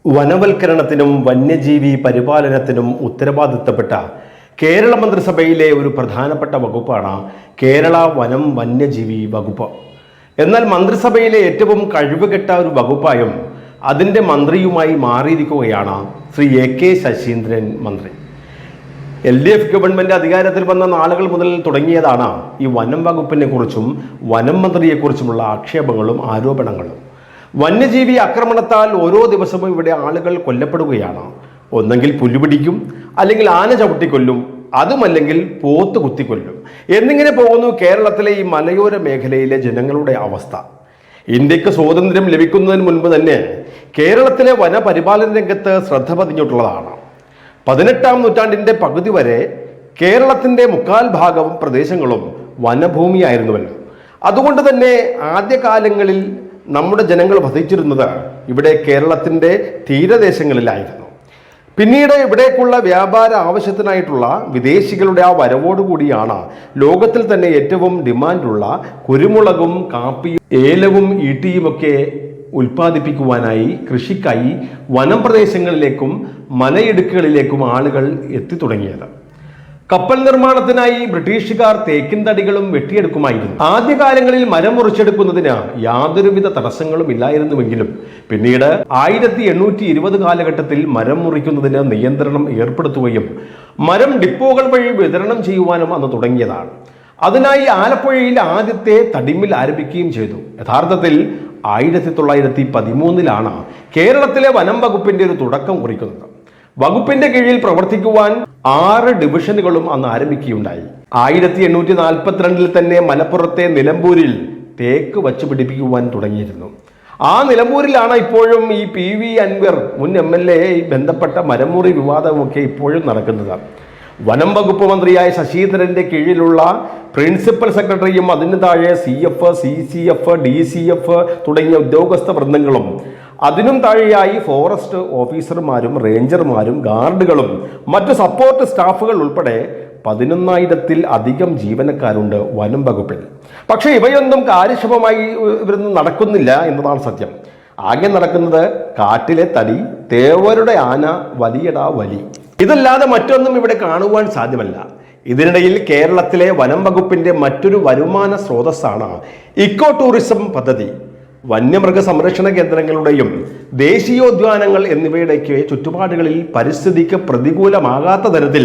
വനവൽക്കരണത്തിനും വന്യജീവി പരിപാലനത്തിനും ഉത്തരവാദിത്തപ്പെട്ട കേരള മന്ത്രിസഭയിലെ ഒരു പ്രധാനപ്പെട്ട വകുപ്പാണ് കേരള വനം വന്യജീവി വകുപ്പ്. എന്നാൽ മന്ത്രിസഭയിലെ ഏറ്റവും കഴിവുകെട്ട ഒരു വകുപ്പായും അതിൻ്റെ മന്ത്രിയുമായി മാറിയിരിക്കുകയാണ് ശ്രീ AK ശശീന്ദ്രൻ മന്ത്രി. LDF ഗവൺമെൻറ് അധികാരത്തിൽ വന്ന നാളുകൾ മുതൽ തുടങ്ങിയതാണ് ഈ വനം വകുപ്പിനെ കുറിച്ചും വനം മന്ത്രിയെക്കുറിച്ചുമുള്ള ആക്ഷേപങ്ങളും ആരോപണങ്ങളും. വന്യജീവി ആക്രമണത്താൽ ഓരോ ദിവസവും ഇവിടെ ആളുകൾ കൊല്ലപ്പെടുകയാണ്. ഒന്നെങ്കിൽ പുല്ലുപിടിക്കും, അല്ലെങ്കിൽ ആന ചവിട്ടിക്കൊല്ലും, അതുമല്ലെങ്കിൽ പോത്ത് കുത്തിക്കൊല്ലും എന്നിങ്ങനെ പോകുന്നു കേരളത്തിലെ ഈ മലയോര മേഖലയിലെ ജനങ്ങളുടെ അവസ്ഥ. ഇന്ത്യക്ക് സ്വാതന്ത്ര്യം ലഭിക്കുന്നതിന് മുൻപ് തന്നെ കേരളത്തിലെ വനപരിപാലന രംഗത്ത് ശ്രദ്ധ പതിഞ്ഞിട്ടുള്ളതാണ്. 18ാം നൂറ്റാണ്ടിൻ്റെ പകുതി വരെ കേരളത്തിൻ്റെ മുക്കാൽ ഭാഗവും പ്രദേശങ്ങളും വനഭൂമിയായിരുന്നുവല്ലോ. അതുകൊണ്ട് തന്നെ ആദ്യകാലങ്ങളിൽ നമ്മുടെ ജനങ്ങൾ വസിച്ചിരുന്നത് ഇവിടെ കേരളത്തിൻ്റെ തീരദേശങ്ങളിലായിരുന്നു. പിന്നീട് ഇവിടേക്കുള്ള വ്യാപാര ആവശ്യത്തിനായിട്ടുള്ള വിദേശികളുടെ ആ വരവോടുകൂടിയാണ് ലോകത്തിൽ തന്നെ ഏറ്റവും ഡിമാൻഡുള്ള കുരുമുളകും കാപ്പിയും ഏലവും ഈട്ടിയുമൊക്കെ ഉൽപ്പാദിപ്പിക്കുവാനായി കൃഷിക്കായി വനം പ്രദേശങ്ങളിലേക്കും മലയിടുക്കുകളിലേക്കും ആളുകൾ എത്തിത്തുടങ്ങിയത്. കപ്പൽ നിർമ്മാണത്തിനായി ബ്രിട്ടീഷുകാർ തേക്കിൻ തടികളും വെട്ടിയെടുക്കുമായിരുന്നു. ആദ്യകാലങ്ങളിൽ മരം മുറിച്ചെടുക്കുന്നതിന് യാതൊരുവിധ തടസ്സങ്ങളും ഇല്ലായിരുന്നുവെങ്കിലും പിന്നീട് 1820 കാലഘട്ടത്തിൽ മരം മുറിക്കുന്നതിന് നിയന്ത്രണം ഏർപ്പെടുത്തുകയും മരം ഡിപ്പോകൾ വഴി വിതരണം ചെയ്യുവാനും അന്ന് തുടങ്ങിയതാണ്. അതിനായി ആലപ്പുഴയിൽ ആദ്യത്തെ തടിമിൽ ആരംഭിക്കുകയും ചെയ്തു. യഥാർത്ഥത്തിൽ 1913 കേരളത്തിലെ വനം വകുപ്പിന്റെ ഒരു തുടക്കം കുറിക്കുന്നത്. വകുപ്പിന്റെ കീഴിൽ പ്രവർത്തിക്കുവാൻ 6 ഡിവിഷനുകളും അന്ന് ആരംഭിക്കുകയുണ്ടായി. 1842 തന്നെ മലപ്പുറത്തെ നിലമ്പൂരിൽ തേക്ക് വച്ചു പിടിപ്പിക്കുവാൻ തുടങ്ങിയിരുന്നു. ആ നിലമ്പൂരിലാണ് ഇപ്പോഴും ഈ PV അൻവർ മുൻ MLA ബന്ധപ്പെട്ട മരമുറി വിവാദമൊക്കെ ഇപ്പോഴും നടക്കുന്നത്. വനം വകുപ്പ് മന്ത്രിയായ ശശീന്ദ്രന്റെ കീഴിലുള്ള പ്രിൻസിപ്പൽ സെക്രട്ടറിയും അതിന് താഴെ CF, CCF, DCF തുടങ്ങിയ ഉദ്യോഗസ്ഥ വൃന്ദങ്ങളും അതിനും താഴെയായി ഫോറസ്റ്റ് ഓഫീസർമാരും റേഞ്ചർമാരും ഗാർഡുകളും മറ്റു സപ്പോർട്ട് സ്റ്റാഫുകൾ ഉൾപ്പെടെ 11,000-ൽ അധികം ജീവനക്കാരുണ്ട് വനം വകുപ്പിൽ. പക്ഷേ ഇവയൊന്നും കാര്യക്ഷമമായി ഇവരൊന്നും നടക്കുന്നില്ല എന്നതാണ് സത്യം. ആകെ നടക്കുന്നത് കാട്ടിലെ തടി, തേവരുടെ ആന, വലിയടാ വലി, ഇതല്ലാതെ മറ്റൊന്നും ഇവിടെ കാണുവാൻ സാധ്യമല്ല. ഇതിനിടയിൽ കേരളത്തിലെ വനം വകുപ്പിന്റെ മറ്റൊരു വരുമാന സ്രോതസ്സാണ് ഇക്കോ ടൂറിസം പദ്ധതി. വന്യമൃഗ സംരക്ഷണ കേന്ദ്രങ്ങളുടെയും ദേശീയോദ്യാനങ്ങൾ എന്നിവയുടെയൊക്കെ ചുറ്റുപാടുകളിൽ പരിസ്ഥിതിക്ക് പ്രതികൂലമാകാത്ത തരത്തിൽ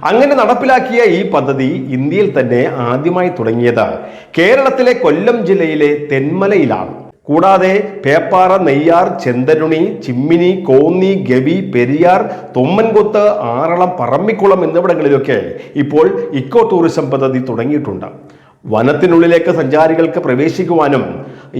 അങ്ങനെ നടപ്പിലാക്കിയ ഈ പദ്ധതി ഇന്ത്യയിൽ തന്നെ ആദ്യമായി തുടങ്ങിയത് കേരളത്തിലെ കൊല്ലം ജില്ലയിലെ തെന്മലയിലാണ്. കൂടാതെ പേപ്പാറ, നെയ്യാർ, ചെന്തരുണി, ചിമ്മിനി, കോന്നി, ഗവി, പെരിയാർ, തൊമ്മൻകുത്ത്, ആറളം, പറമ്പിക്കുളം എന്നിവിടങ്ങളിലൊക്കെ ഇപ്പോൾ ഇക്കോ ടൂറിസം പദ്ധതി തുടങ്ങിയിട്ടുണ്ട്. വനത്തിനുള്ളിലേക്ക് സഞ്ചാരികൾക്ക് പ്രവേശിക്കുവാനും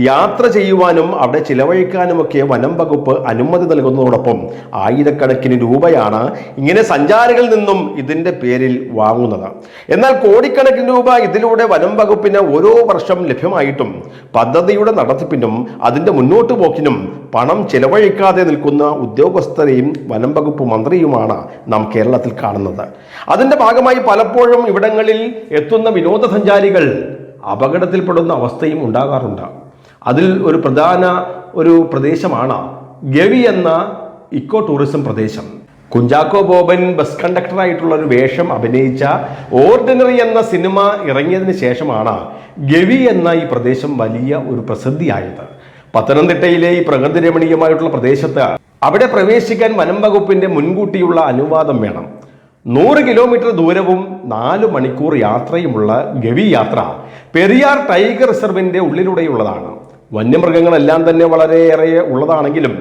യാത്ര ചെയ്യുവാനും അവിടെ ചിലവഴിക്കാനുമൊക്കെ വനം വകുപ്പ് അനുമതി നൽകുന്നതോടൊപ്പം ആയിരക്കണക്കിന് രൂപയാണ് ഇങ്ങനെ സഞ്ചാരികളിൽ നിന്നും ഇതിൻ്റെ പേരിൽ വാങ്ങുന്നത്. എന്നാൽ കോടിക്കണക്കിന് രൂപ ഇതിലൂടെ വനം വകുപ്പിന് ഓരോ വർഷം ലഭ്യമായിട്ടും പദ്ധതിയുടെ നടത്തിപ്പിനും അതിൻ്റെ മുന്നോട്ട് പോക്കിനും പണം ചിലവഴിക്കാതെ നിൽക്കുന്ന ഉദ്യോഗസ്ഥരെയും വനം വകുപ്പ് മന്ത്രിയുമാണ് നാം കേരളത്തിൽ കാണുന്നത്. അതിൻ്റെ ഭാഗമായി പലപ്പോഴും ഇവിടങ്ങളിൽ എത്തുന്ന വിനോദസഞ്ചാരികൾ അപകടത്തിൽപ്പെടുന്ന അവസ്ഥയും ഉണ്ടാകാറുണ്ട്. അതിൽ ഒരു പ്രധാന പ്രദേശമാണ് ഗവി എന്ന ഇക്കോ ടൂറിസം പ്രദേശം. കുഞ്ചാക്കോ ബോബൻ ബസ് കണ്ടക്ടറായിട്ടുള്ള ഒരു വേഷം അഭിനയിച്ച ഓർഡിനറി എന്ന സിനിമ ഇറങ്ങിയതിന് ശേഷമാണ് ഗവി എന്ന ഈ പ്രദേശം വലിയ ഒരു പ്രസിദ്ധിയായത്. പത്തനംതിട്ടയിലെ ഈ പ്രകൃതി രമണീയമായിട്ടുള്ള പ്രദേശത്ത് അവിടെ പ്രവേശിക്കാൻ വനം വകുപ്പിന്റെ മുൻകൂട്ടിയുള്ള അനുവാദം വേണം. 100 കിലോമീറ്റർ ദൂരവും 4 മണിക്കൂർ യാത്രയുമുള്ള ഗവി യാത്ര പെരിയാർ ടൈഗർ റിസർവിന്റെ ഉള്ളിലൂടെയുള്ളതാണ്. വന്യമൃഗങ്ങളെല്ലാം തന്നെ വളരെയേറെ ഉള്ളതാണെങ്കിലും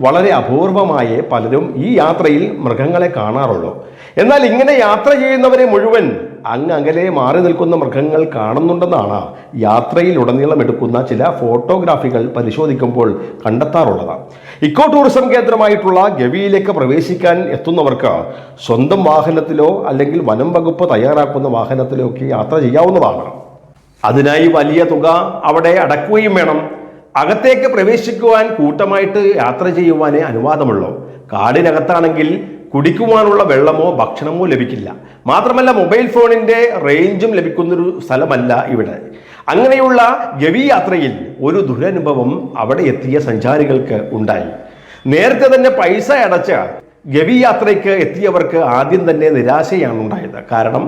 വളരെ അപൂർവമായേ പലരും ഈ യാത്രയിൽ മൃഗങ്ങളെ കാണാറുള്ളൂ. എന്നാൽ ഇങ്ങനെ യാത്ര ചെയ്യുന്നവരെ മുഴുവൻ അകലെ മാറി നിൽക്കുന്ന മൃഗങ്ങൾ കാണുന്നുണ്ടെന്നാണ് യാത്രയിലുടനീളം എടുക്കുന്ന ചില ഫോട്ടോഗ്രാഫികൾ പരിശോധിക്കുമ്പോൾ കണ്ടെത്താറുള്ളത്. ഇക്കോ ടൂറിസം കേന്ദ്രമായിട്ടുള്ള ഗവിയിലേക്ക് പ്രവേശിക്കാൻ എത്തുന്നവർക്ക് സ്വന്തം വാഹനത്തിലോ അല്ലെങ്കിൽ വനം വകുപ്പ് തയ്യാറാക്കുന്ന വാഹനത്തിലോ ഒക്കെ യാത്ര ചെയ്യാവുന്നതാണ്. അതിനായി വലിയ തുക അവിടെ അടക്കുകയും വേണം. അകത്തേക്ക് പ്രവേശിക്കുവാൻ കൂട്ടമായിട്ട് യാത്ര ചെയ്യുവാനേ അനുവാദമുള്ളൂ. കാടിനകത്താണെങ്കിൽ കുടിക്കുവാനുള്ള വെള്ളമോ ഭക്ഷണമോ ലഭിക്കില്ല. മാത്രമല്ല മൊബൈൽ ഫോണിൻ്റെ റേഞ്ചും ലഭിക്കുന്നൊരു സ്ഥലമല്ല ഇവിടെ. അങ്ങനെയുള്ള ഗവി യാത്രയിൽ ഒരു ദുരനുഭവം അവിടെ എത്തിയ സഞ്ചാരികൾക്ക് ഉണ്ടായി. നേരത്തെ തന്നെ പൈസ അടച്ച് ഗവി യാത്രയ്ക്ക് എത്തിയവർക്ക് ആദ്യം തന്നെ നിരാശയാണ് ഉണ്ടായത്. കാരണം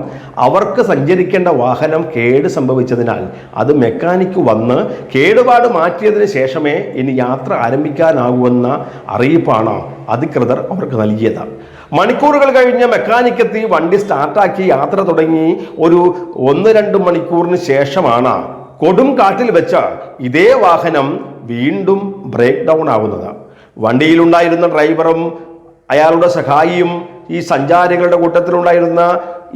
അവർക്ക് സഞ്ചരിക്കേണ്ട വാഹനം കേട് സംഭവിച്ചതിനാൽ അത് മെക്കാനിക്ക് വന്ന് കേടുപാട് മാറ്റിയതിന് ശേഷമേ ഇനി യാത്ര ആരംഭിക്കാനാകുമെന്ന അറിയിപ്പാണ് അധികൃതർ അവർക്ക് നൽകിയത്. മണിക്കൂറുകൾ കഴിഞ്ഞ് മെക്കാനിക്ക് എത്തി വണ്ടി സ്റ്റാർട്ടാക്കി യാത്ര തുടങ്ങി ഒരു 1-2 മണിക്കൂറിന് ശേഷമാണ് കൊടും കാറ്റിൽ വെച്ച് ഇതേ വാഹനം വീണ്ടും ബ്രേക്ക് ഡൗൺ ആവുന്നത്. വണ്ടിയിലുണ്ടായിരുന്ന ഡ്രൈവറും അയാളുടെ സഹായിയും ഈ സഞ്ചാരികളുടെ കൂട്ടത്തിലുണ്ടായിരുന്ന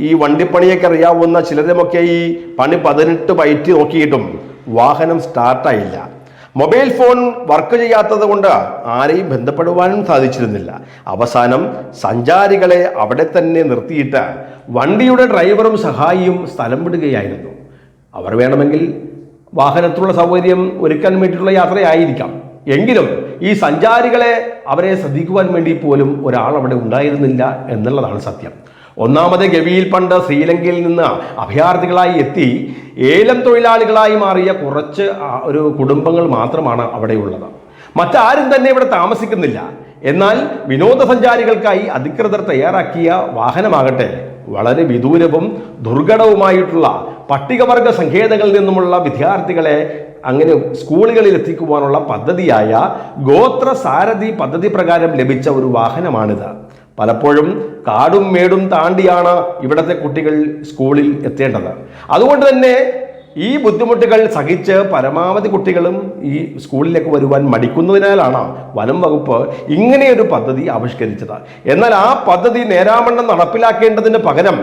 ഈ വണ്ടിപ്പണിയൊക്കെ അറിയാവുന്ന ചിലരുമൊക്കെ ഈ പണി 18 പയറ്റി നോക്കിയിട്ടും വാഹനം സ്റ്റാർട്ടായില്ല. മൊബൈൽ ഫോൺ വർക്ക് ചെയ്യാത്തത് കൊണ്ട് ആരെയും ബന്ധപ്പെടുവാനും സാധിച്ചിരുന്നില്ല. അവസാനം സഞ്ചാരികളെ അവിടെ തന്നെ നിർത്തിയിട്ട് വണ്ടിയുടെ ഡ്രൈവറും സഹായിയും സ്ഥലം വിടുകയായിരുന്നു. അവർ വേണമെങ്കിൽ വാഹനത്തിലുള്ള സൗകര്യം ഒരുക്കാൻ വേണ്ടിയിട്ടുള്ള യാത്രയായിരിക്കാം. എങ്കിലും ഈ സഞ്ചാരികളെ അവരെ ശ്രദ്ധിക്കുവാൻ വേണ്ടി പോലും ഒരാൾ അവിടെ ഉണ്ടായിരുന്നില്ല എന്നുള്ളതാണ് സത്യം. ഒന്നാമത് ഗവിയിൽ പണ്ട് ശ്രീലങ്കയിൽ നിന്ന് അഭയാർത്ഥികളായി എത്തി ഏലം തൊഴിലാളികളായി മാറിയ കുറച്ച് ഒരു കുടുംബങ്ങൾ മാത്രമാണ് അവിടെയുള്ളത്. മറ്റാരും തന്നെ ഇവിടെ താമസിക്കുന്നില്ല. എന്നാൽ വിനോദസഞ്ചാരികൾക്കായി അധികൃതർ തയ്യാറാക്കിയ വാഹനമാകട്ടെ വളരെ വിദൂരവും ദുർഘടവുമായിട്ടുള്ള പട്ടികവർഗ സങ്കേതങ്ങളിൽ നിന്നുമുള്ള വിദ്യാർത്ഥികളെ അങ്ങനെ സ്കൂളുകളിൽ എത്തിക്കുവാനുള്ള പദ്ധതിയായ ഗോത്ര സാരഥി പദ്ധതി പ്രകാരം ലഭിച്ച ഒരു വാഹനമാണിത്. പലപ്പോഴും കാടും മേടും താണ്ടിയാണ് ഇവിടുത്തെ കുട്ടികൾ സ്കൂളിൽ എത്തേണ്ടത്. അതുകൊണ്ട് തന്നെ ഈ ബുദ്ധിമുട്ടുകൾ സഹിച്ച് പരമാവധി കുട്ടികളും ഈ സ്കൂളിലേക്ക് വരുവാൻ മടിക്കുന്നതിനാലാണ് വനം വകുപ്പ് ഇങ്ങനെയൊരു പദ്ധതി ആവിഷ്കരിച്ചത്. എന്നാൽ ആ പദ്ധതി നേരാവണ്ണം നടപ്പിലാക്കേണ്ടതിന് പകരം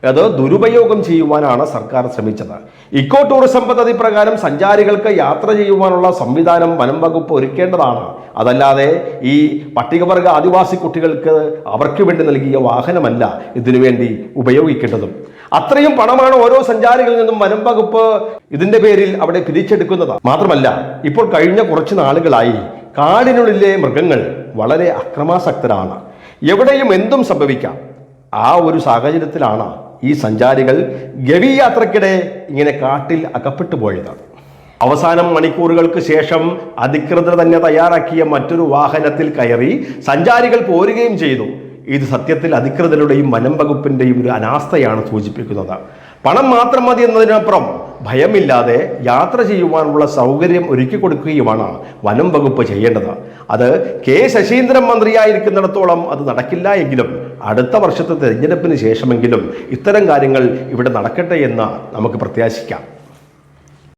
അത് ദുരുപയോഗം ചെയ്യുവാനാണ് സർക്കാർ ശ്രമിച്ചത്. ഇക്കോ ടൂറിസം പദ്ധതി പ്രകാരം സഞ്ചാരികൾക്ക് യാത്ര ചെയ്യുവാനുള്ള സംവിധാനം വനം വകുപ്പ് ഒരുക്കേണ്ടതാണ്. അതല്ലാതെ ഈ പട്ടികവർഗ ആദിവാസി കുട്ടികൾക്ക് അവർക്ക് വേണ്ടി നൽകിയ വാഹനമല്ല ഇതിനു വേണ്ടി ഉപയോഗിക്കേണ്ടതും. അത്രയും പണമാണ് ഓരോ സഞ്ചാരികളിൽ നിന്നും വനം വകുപ്പ് ഇതിന്റെ പേരിൽ അവിടെ പിരിച്ചെടുക്കുന്നത്. മാത്രമല്ല, ഇപ്പോൾ കഴിഞ്ഞ കുറച്ച് നാളുകളായി കാടിനുള്ളിലെ മൃഗങ്ങൾ വളരെ അക്രമാസക്തരാണ്. എവിടെയും എന്തും സംഭവിക്കാം. ആ ഒരു സാഹചര്യത്തിലാണ് ഈ സഞ്ചാരികൾ ഗവി യാത്രക്കിടെ ഇങ്ങനെ കാട്ടിൽ അകപ്പെട്ടു പോയത്. അവസാനം മണിക്കൂറുകൾക്ക് ശേഷം അധികൃതർ തന്നെ തയ്യാറാക്കിയ മറ്റൊരു വാഹനത്തിൽ കയറി സഞ്ചാരികൾ പോരുകയും ചെയ്തു. ഇത് സത്യത്തിൽ അധികൃതരുടെയും വനം വകുപ്പിന്റെയും ഒരു അനാസ്ഥയാണ് സൂചിപ്പിക്കുന്നത്. പണം മാത്രം മതി എന്നതിനപ്പുറം ഭയമില്ലാതെ യാത്ര ചെയ്യുവാനുള്ള സൗകര്യം ഒരുക്കി കൊടുക്കുകയുമാണ് വനം വകുപ്പ് ചെയ്യേണ്ടത്. അത് കെ ശശീന്ദ്രൻ മന്ത്രിയായിരിക്കുന്നിടത്തോളം അത് നടക്കില്ല എങ്കിലും അടുത്ത വർഷത്തെ തെരഞ്ഞെടുപ്പിന് ശേഷമെങ്കിലും ഇത്തരം കാര്യങ്ങൾ ഇവിടെ നടക്കട്ടെ എന്ന് നമുക്ക് പ്രത്യാശിക്കാം.